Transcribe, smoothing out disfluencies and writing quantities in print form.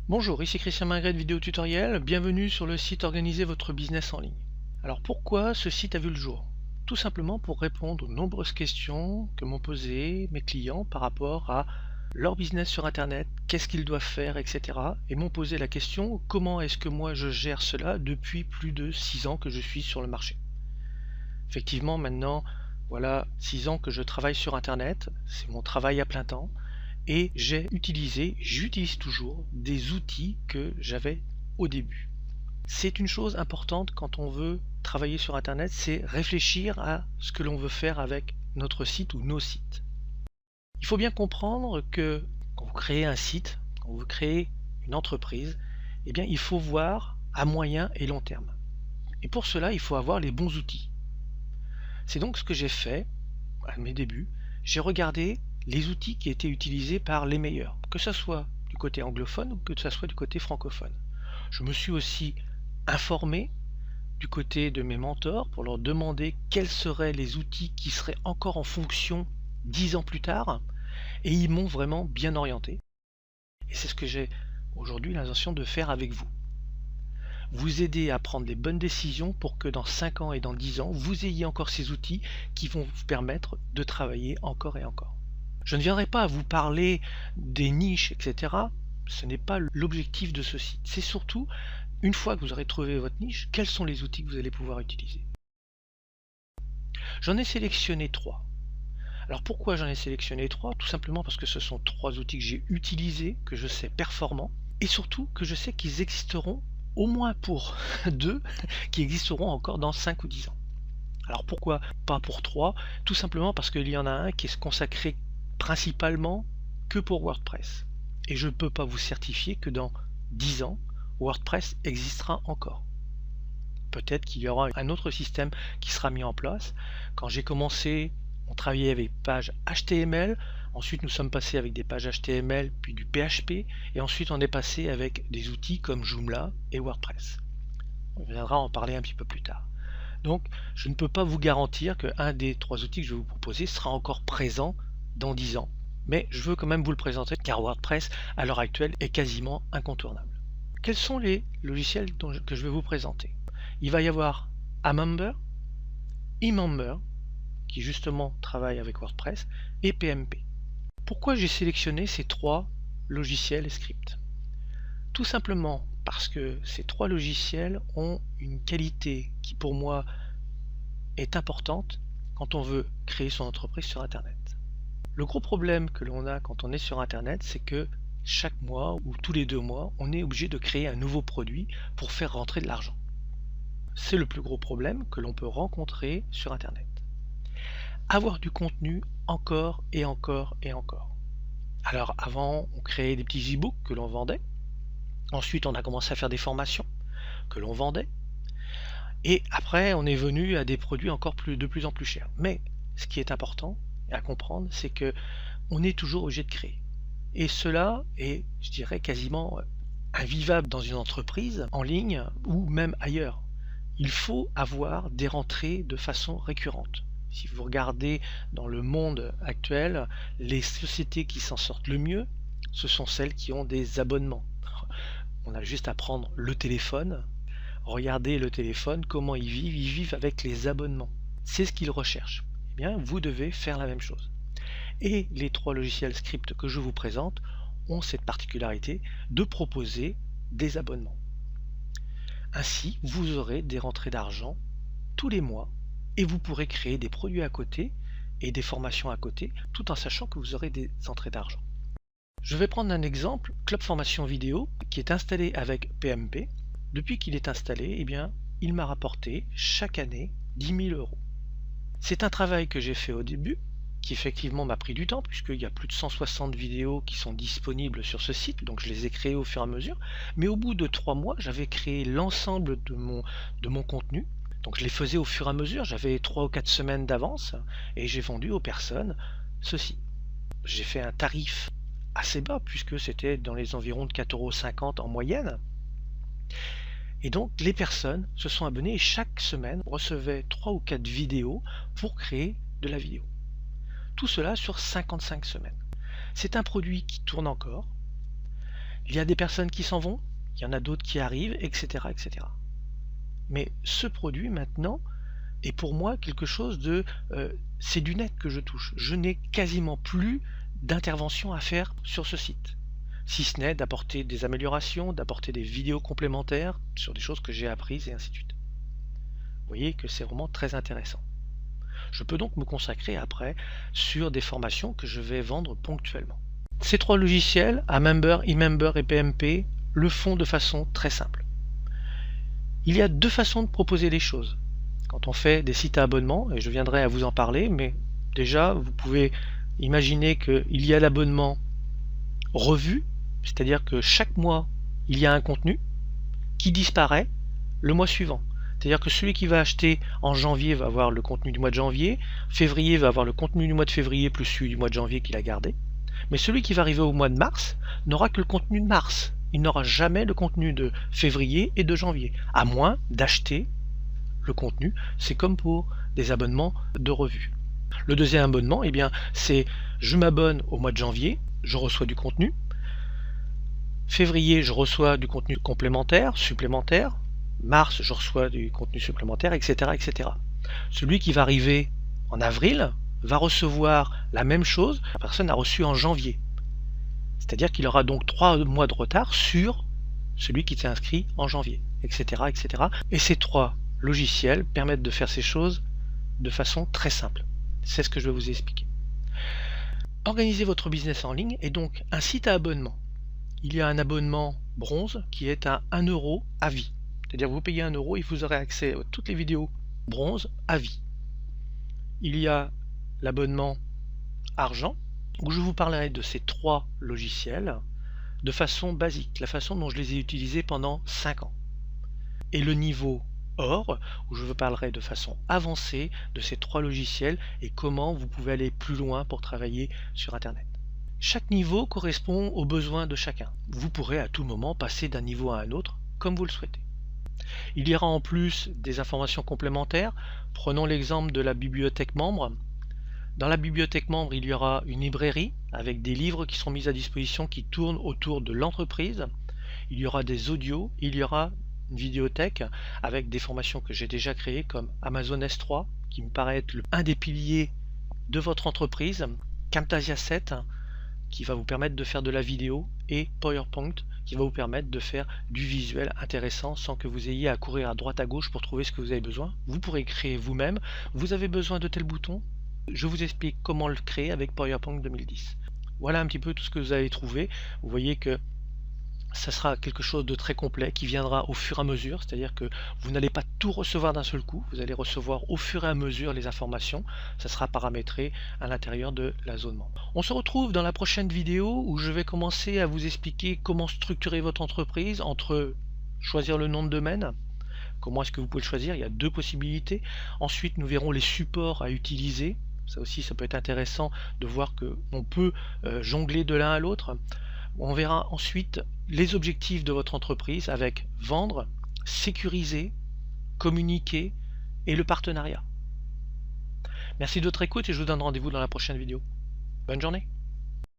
Bonjour, ici Christian Magret de Vidéo Tutoriel, bienvenue sur le site Organisez votre business en ligne. Alors pourquoi ce site a vu le jour? Tout simplement pour répondre aux nombreuses questions que m'ont posées mes clients par rapport à leur business sur internet, qu'est-ce qu'ils doivent faire, etc. Et m'ont posé la question comment est-ce que moi je gère cela depuis plus de 6 ans que je suis sur le marché. Effectivement maintenant, voilà 6 ans que je travaille sur internet, c'est mon travail à plein temps. Et j'utilise toujours des outils que j'avais au début. C'est une chose importante quand on veut travailler sur internet, c'est réfléchir à ce que l'on veut faire avec notre site ou nos sites. Il faut bien comprendre que quand vous créez un site, quand vous créez une entreprise, eh bien il faut voir à moyen et long terme. Et pour cela, il faut avoir les bons outils. C'est donc ce que j'ai fait à mes débuts. J'ai regardé les outils qui étaient utilisés par les meilleurs, que ce soit du côté anglophone ou que ce soit du côté francophone. Je me suis aussi informé du côté de mes mentors pour leur demander quels seraient les outils qui seraient encore en fonction 10 ans plus tard, et ils m'ont vraiment bien orienté. Et c'est ce que j'ai aujourd'hui l'intention de faire avec vous. Vous aider à prendre les bonnes décisions pour que dans 5 ans et dans 10 ans, vous ayez encore ces outils qui vont vous permettre de travailler encore et encore. Je ne viendrai pas à vous parler des niches, etc. Ce n'est pas l'objectif de ce site. C'est surtout, une fois que vous aurez trouvé votre niche, quels sont les outils que vous allez pouvoir utiliser. J'en ai sélectionné 3. Alors pourquoi j'en ai sélectionné 3? Tout simplement parce que ce sont 3 outils que j'ai utilisés, que je sais performants, et surtout que je sais qu'ils existeront au moins pour 2, qui existeront encore dans 5 ou 10 ans. Alors pourquoi pas pour 3? Tout simplement parce qu'il y en a un qui est consacré principalement que pour WordPress. Et je ne peux pas vous certifier que dans 10 ans, WordPress existera encore. Peut-être qu'il y aura un autre système qui sera mis en place. Quand j'ai commencé, on travaillait avec pages HTML, ensuite nous sommes passés avec des pages HTML, puis du PHP, et ensuite on est passé avec des outils comme Joomla et WordPress. On viendra en parler un petit peu plus tard. Donc je ne peux pas vous garantir qu'un des 3 outils que je vais vous proposer sera encore présent dans 10 ans. Mais je veux quand même vous le présenter car WordPress à l'heure actuelle est quasiment incontournable. Quels sont les logiciels que je vais vous présenter? Il va y avoir Amember, eMember, qui justement travaille avec WordPress, et PMP. Pourquoi j'ai sélectionné ces 3 logiciels et scripts? Tout simplement parce que ces 3 logiciels ont une qualité qui pour moi est importante quand on veut créer son entreprise sur internet. Le gros problème que l'on a quand on est sur internet, c'est que chaque mois ou tous les 2 mois, on est obligé de créer un nouveau produit pour faire rentrer de l'argent. C'est le plus gros problème que l'on peut rencontrer sur internet. Avoir du contenu encore et encore et encore. Alors avant, on créait des petits e-books que l'on vendait. Ensuite, on a commencé à faire des formations que l'on vendait. Et après, on est venu à des produits encore de plus en plus chers. Mais ce qui est important à comprendre, c'est que on est toujours obligé de créer. Et cela est, je dirais, quasiment invivable dans une entreprise en ligne ou même ailleurs. Il faut avoir des rentrées de façon récurrente. Si vous regardez dans le monde actuel, les sociétés qui s'en sortent le mieux, ce sont celles qui ont des abonnements. On a juste à prendre le téléphone. Regardez le téléphone, comment ils vivent avec les abonnements. C'est ce qu'ils recherchent. Eh bien, vous devez faire la même chose. Et les 3 logiciels script que je vous présente ont cette particularité de proposer des abonnements. Ainsi, vous aurez des rentrées d'argent tous les mois et vous pourrez créer des produits à côté et des formations à côté, tout en sachant que vous aurez des entrées d'argent. Je vais prendre un exemple, Club Formation Vidéo, qui est installé avec PMP. Depuis qu'il est installé, eh bien, il m'a rapporté chaque année 10 000 euros. C'est un travail que j'ai fait au début, qui effectivement m'a pris du temps, puisqu'il y a plus de 160 vidéos qui sont disponibles sur ce site, donc je les ai créées au fur et à mesure. Mais au bout de 3 mois, j'avais créé l'ensemble de mon contenu. Donc je les faisais au fur et à mesure, j'avais 3 ou 4 semaines d'avance, et j'ai vendu aux personnes ceci. J'ai fait un tarif assez bas, puisque c'était dans les environs de 4,50 € en moyenne. Et donc les personnes se sont abonnées et chaque semaine recevaient 3 ou 4 vidéos pour créer de la vidéo. Tout cela sur 55 semaines. C'est un produit qui tourne encore, Il y a des personnes qui s'en vont, il y en a d'autres qui arrivent, etc., etc. Mais ce produit maintenant est pour moi quelque chose de... c'est du net que je touche. Je n'ai quasiment plus d'intervention à faire sur ce site. Si ce n'est d'apporter des améliorations, d'apporter des vidéos complémentaires sur des choses que j'ai apprises et ainsi de suite. Vous voyez que c'est vraiment très intéressant. Je peux donc me consacrer après sur des formations que je vais vendre ponctuellement. Ces trois logiciels, Amember, eMember et PMP, le font de façon très simple. Il y a deux façons de proposer les choses. Quand on fait des sites à abonnement, et je viendrai à vous en parler, mais déjà vous pouvez imaginer qu'il y a l'abonnement revue, c'est-à-dire que chaque mois il y a un contenu qui disparaît le mois suivant. C'est-à-dire que celui qui va acheter en janvier va avoir le contenu du mois de janvier, février va avoir le contenu du mois de février plus celui du mois de janvier qu'il a gardé, mais celui qui va arriver au mois de mars n'aura que le contenu de mars. Il n'aura jamais le contenu de février et de janvier, à moins d'acheter le contenu. C'est comme pour des abonnements de revue. Le deuxième abonnement, eh bien, c'est je m'abonne au mois de janvier, je reçois du contenu. Février, je reçois du contenu complémentaire, supplémentaire. Mars, je reçois du contenu supplémentaire, etc., etc. Celui qui va arriver en avril va recevoir la même chose que la personne a reçu en janvier. C'est-à-dire qu'il aura donc 3 mois de retard sur celui qui s'est inscrit en janvier, etc., etc. Et ces trois logiciels permettent de faire ces choses de façon très simple. C'est ce que je vais vous expliquer. Organiser votre business en ligne est donc un site à abonnement. Il y a un abonnement bronze qui est à 1 € à vie. C'est-à-dire que vous payez 1 € et vous aurez accès à toutes les vidéos bronze à vie. Il y a l'abonnement argent, où je vous parlerai de ces trois logiciels de façon basique, la façon dont je les ai utilisés pendant 5 ans. Et le niveau or, où je vous parlerai de façon avancée de ces trois logiciels et comment vous pouvez aller plus loin pour travailler sur Internet. Chaque niveau correspond aux besoins de chacun. Vous pourrez à tout moment passer d'un niveau à un autre comme vous le souhaitez. Il y aura en plus des informations complémentaires. Prenons l'exemple de la bibliothèque membre. Dans la bibliothèque membre, il y aura une librairie avec des livres qui seront mis à disposition qui tournent autour de l'entreprise. Il y aura des audios, il y aura une vidéothèque avec des formations que j'ai déjà créées comme Amazon S3 qui me paraît être un des piliers de votre entreprise, Camtasia 7 qui va vous permettre de faire de la vidéo et PowerPoint qui va vous permettre de faire du visuel intéressant sans que vous ayez à courir à droite à gauche pour trouver ce que vous avez besoin. Vous pourrez créer vous-même. Vous avez besoin de tel bouton. Je vous explique comment le créer avec PowerPoint 2010. Voilà un petit peu tout ce que vous allez trouver. Vous voyez que ça sera quelque chose de très complet qui viendra au fur et à mesure, c'est-à-dire que vous n'allez pas tout recevoir d'un seul coup, vous allez recevoir au fur et à mesure les informations, ça sera paramétré à l'intérieur de la zone membre. On se retrouve dans la prochaine vidéo où je vais commencer à vous expliquer comment structurer votre entreprise entre choisir le nom de domaine, comment est-ce que vous pouvez le choisir, il y a deux possibilités. Ensuite nous verrons les supports à utiliser, ça aussi ça peut être intéressant de voir qu'on peut jongler de l'un à l'autre. On verra ensuite les objectifs de votre entreprise avec vendre, sécuriser, communiquer et le partenariat. Merci de votre écoute et je vous donne rendez-vous dans la prochaine vidéo. Bonne journée.